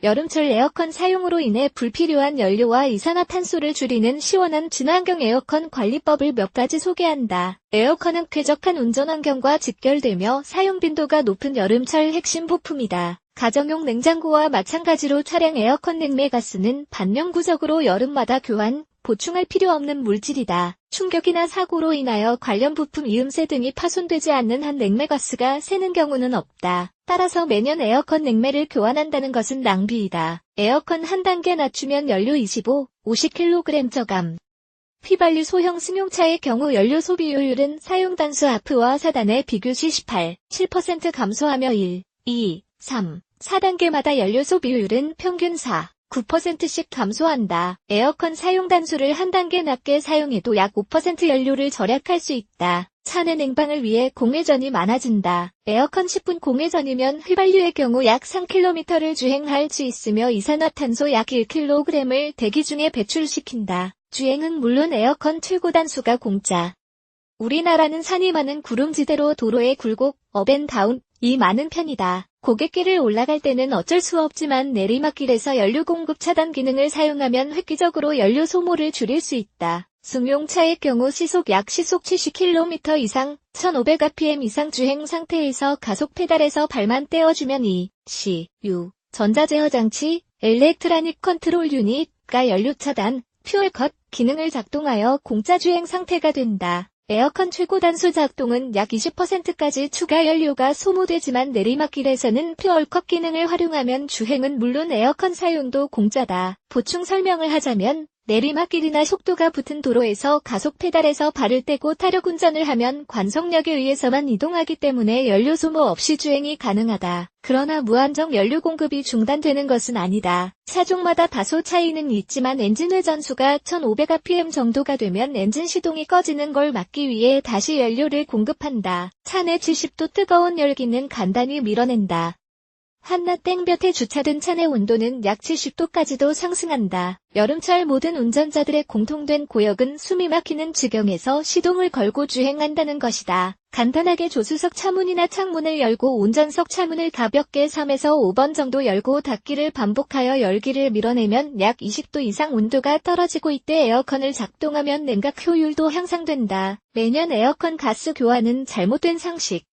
여름철 에어컨 사용으로 인해 불필요한 연료와 이산화탄소를 줄이는 시원한 친환경 에어컨 관리법을 몇 가지 소개한다. 에어컨은 쾌적한 운전 환경과 직결되며 사용 빈도가 높은 여름철 핵심 부품이다. 가정용 냉장고와 마찬가지로 차량 에어컨 냉매가스는 반영구적으로 여름마다 교환, 보충할 필요 없는 물질이다. 충격이나 사고로 인하여 관련 부품 이음새 등이 파손되지 않는 한 냉매가스가 새는 경우는 없다. 따라서 매년 에어컨 냉매를 교환한다는 것은 낭비이다. 에어컨 한 단계 낮추면 연료 50kg 저감. 휘발유 소형 승용차의 경우 연료 소비효율은 사용 단수 아프와 4단의 비교시 7% 감소하며 1, 2, 3, 4단계마다 연료 소비율은 평균 9%씩 감소한다. 에어컨 사용 단수를 한 단계 낮게 사용해도 약 5% 연료를 절약할 수 있다. 차내 냉방을 위해 공회전이 많아진다. 에어컨 10분 공회전이면 휘발유의 경우 약 3km를 주행할 수 있으며 이산화탄소 약 1kg을 대기 중에 배출시킨다. 주행은 물론 에어컨 최고 단수가 공짜. 우리나라는 산이 많은 구름지대로 도로의 굴곡, 업앤다운이 많은 편이다. 고갯길을 올라갈 때는 어쩔 수 없지만 내리막길에서 연료 공급 차단 기능을 사용하면 획기적으로 연료 소모를 줄일 수 있다. 승용차의 경우 시속 70km 이상, 1500rpm 이상 주행 상태에서 가속 페달에서 발만 떼어주면 ECU, 전자제어 장치, 엘렉트로닉 컨트롤 유닛가 연료 차단, 퓨얼 컷 기능을 작동하여 공짜 주행 상태가 된다. 에어컨 최고 단수 작동은 약 20%까지 추가 연료가 소모되지만 내리막길에서는 퓨얼컷 기능을 활용하면 주행은 물론 에어컨 사용도 공짜다. 보충 설명을 하자면 내리막길이나 속도가 붙은 도로에서 가속 페달에서 발을 떼고 타력 운전을 하면 관속력에 의해서만 이동하기 때문에 연료 소모 없이 주행이 가능하다. 그러나 무한정 연료 공급이 중단되는 것은 아니다. 차종마다 다소 차이는 있지만 엔진의 전수가 1500rpm 정도가 되면 엔진 시동이 꺼지는 걸 막기 위해 다시 연료를 공급한다. 차내 70도 뜨거운 열기는 간단히 밀어낸다. 한낮 땡볕에 주차된 차내 온도는 약 70도까지도 상승한다. 여름철 모든 운전자들의 공통된 고역은 숨이 막히는 지경에서 시동을 걸고 주행한다는 것이다. 간단하게 조수석 차문이나 창문을 열고 운전석 차문을 가볍게 3에서 5번 정도 열고 닫기를 반복하여 열기를 밀어내면 약 20도 이상 온도가 떨어지고 이때 에어컨을 작동하면 냉각 효율도 향상된다. 매년 에어컨 가스 교환은 잘못된 상식.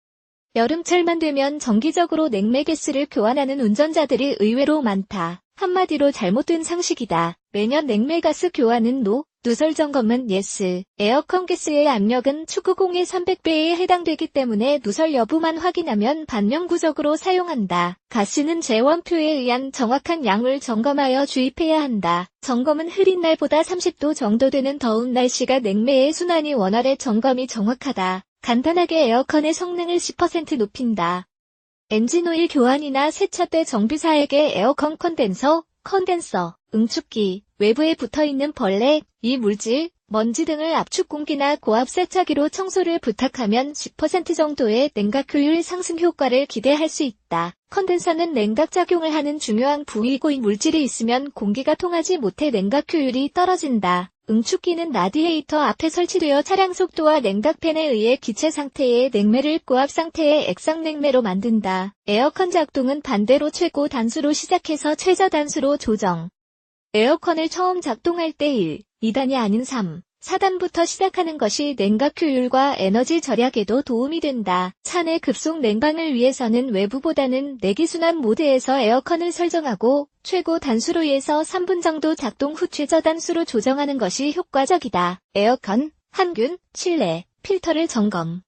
여름철만 되면 정기적으로 냉매가스를 교환하는 운전자들이 의외로 많다. 한마디로 잘못된 상식이다. 매년 냉매가스 교환은 NO, 누설 점검은 YES. 에어컨 가스의 압력은 축구공의 300배에 해당되기 때문에 누설 여부만 확인하면 반영구적으로 사용한다. 가스는 재원표에 의한 정확한 양을 점검하여 주입해야 한다. 점검은 흐린 날보다 30도 정도 되는 더운 날씨가 냉매의 순환이 원활해 점검이 정확하다. 간단하게 에어컨의 성능을 10% 높인다. 엔진오일 교환이나 세차 때 정비사에게 에어컨 컨덴서, 응축기, 외부에 붙어있는 벌레, 이물질, 먼지 등을 압축 공기나 고압 세차기로 청소를 부탁하면 10% 정도의 냉각 효율 상승 효과를 기대할 수 있다. 컨덴서는 냉각 작용을 하는 중요한 부위이고 이 물질이 있으면 공기가 통하지 못해 냉각 효율이 떨어진다. 응축기는 라디에이터 앞에 설치되어 차량 속도와 냉각팬에 의해 기체 상태의 냉매를 고압 상태의 액상 냉매로 만든다. 에어컨 작동은 반대로 최고 단수로 시작해서 최저 단수로 조정. 에어컨을 처음 작동할 때 1, 2단이 아닌 3, 4단부터 시작하는 것이 냉각 효율과 에너지 절약에도 도움이 된다. 차내 급속 냉방을 위해서는 외부보다는 내기순환 모드에서 에어컨을 설정하고 최고 단수로 2에서 3분 정도 작동 후 최저 단수로 조정하는 것이 효과적이다. 에어컨, 항균, 실내, 필터를 점검.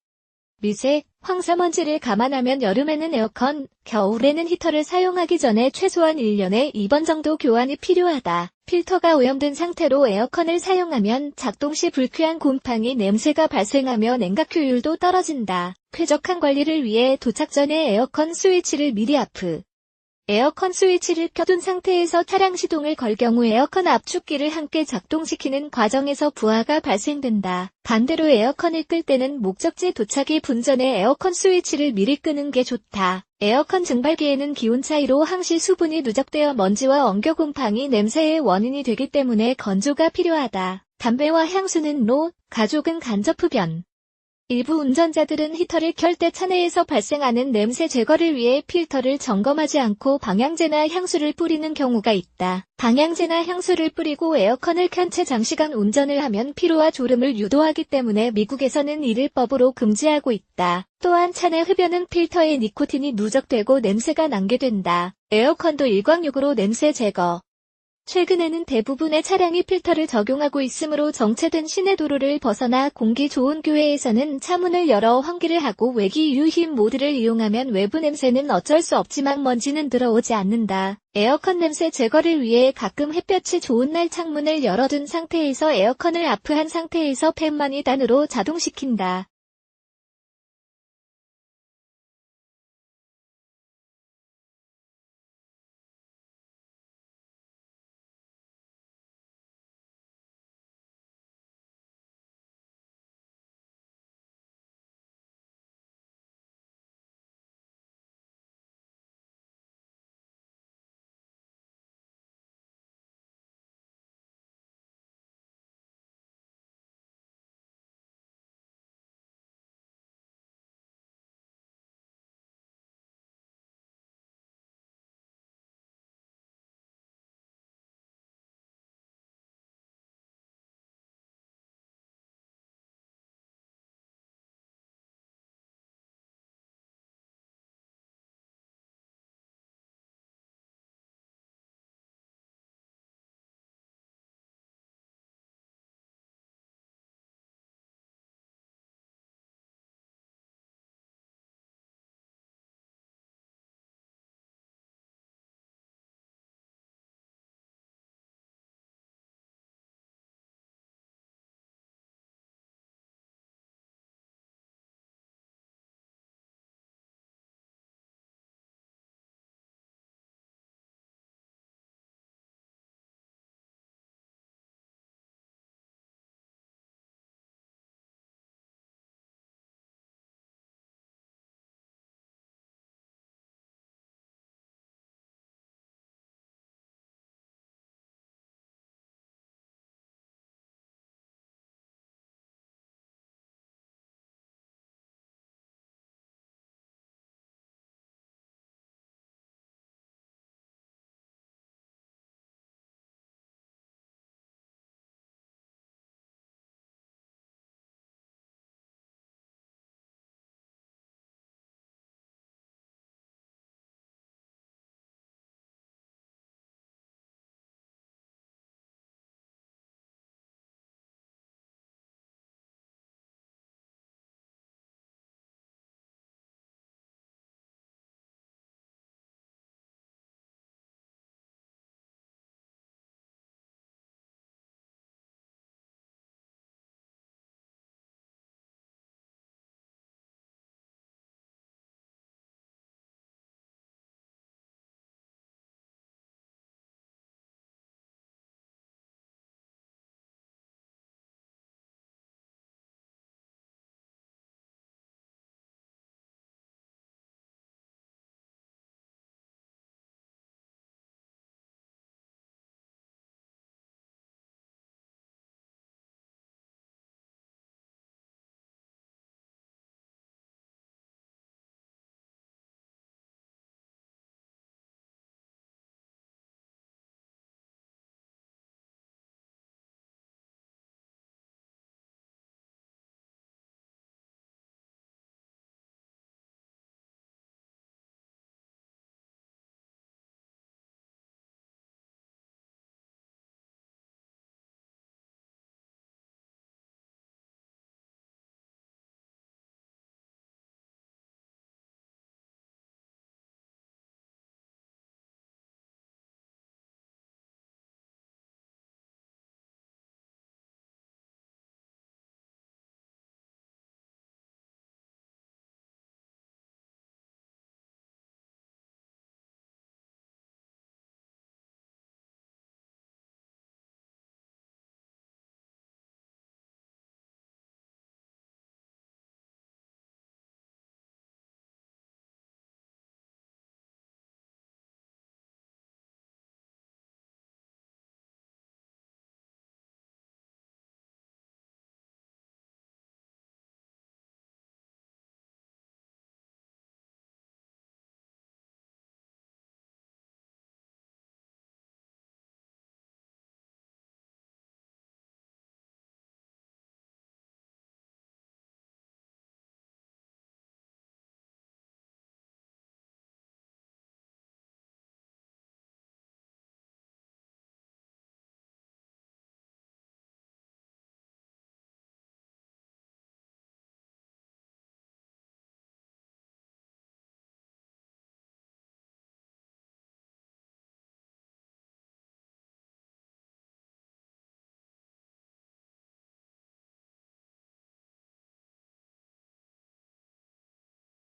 미세, 황사먼지를 감안하면 여름에는 에어컨, 겨울에는 히터를 사용하기 전에 최소한 1년에 2번 정도 교환이 필요하다. 필터가 오염된 상태로 에어컨을 사용하면 작동 시 불쾌한 곰팡이 냄새가 발생하며 냉각 효율도 떨어진다. 쾌적한 관리를 위해 도착 전에 에어컨 스위치를 미리 에어컨 스위치를 켜둔 상태에서 차량 시동을 걸 경우 에어컨 압축기를 함께 작동시키는 과정에서 부하가 발생된다. 반대로 에어컨을 끌 때는 목적지 도착이 분전에 에어컨 스위치를 미리 끄는 게 좋다. 에어컨 증발기에는 기온 차이로 항시 수분이 누적되어 먼지와 엉겨 곰팡이 냄새의 원인이 되기 때문에 건조가 필요하다. 담배와 향수는 NO, 가족은 간접 흡연. 일부 운전자들은 히터를 켤 때 차내에서 발생하는 냄새 제거를 위해 필터를 점검하지 않고 방향제나 향수를 뿌리는 경우가 있다. 방향제나 향수를 뿌리고 에어컨을 켠 채 장시간 운전을 하면 피로와 졸음을 유도하기 때문에 미국에서는 이를 법으로 금지하고 있다. 또한 차내 흡연은 필터에 니코틴이 누적되고 냄새가 나게 된다. 에어컨도 일광욕으로 냄새 제거. 최근에는 대부분의 차량이 필터를 적용하고 있으므로 정체된 시내 도로를 벗어나 공기 좋은 교외에서는 차문을 열어 환기를 하고 외기 유희 모드를 이용하면 외부 냄새는 어쩔 수 없지만 먼지는 들어오지 않는다. 에어컨 냄새 제거를 위해 가끔 햇볕이 좋은 날 창문을 열어둔 상태에서 에어컨을 아프한 상태에서 팬만 2단으로 자동시킨다.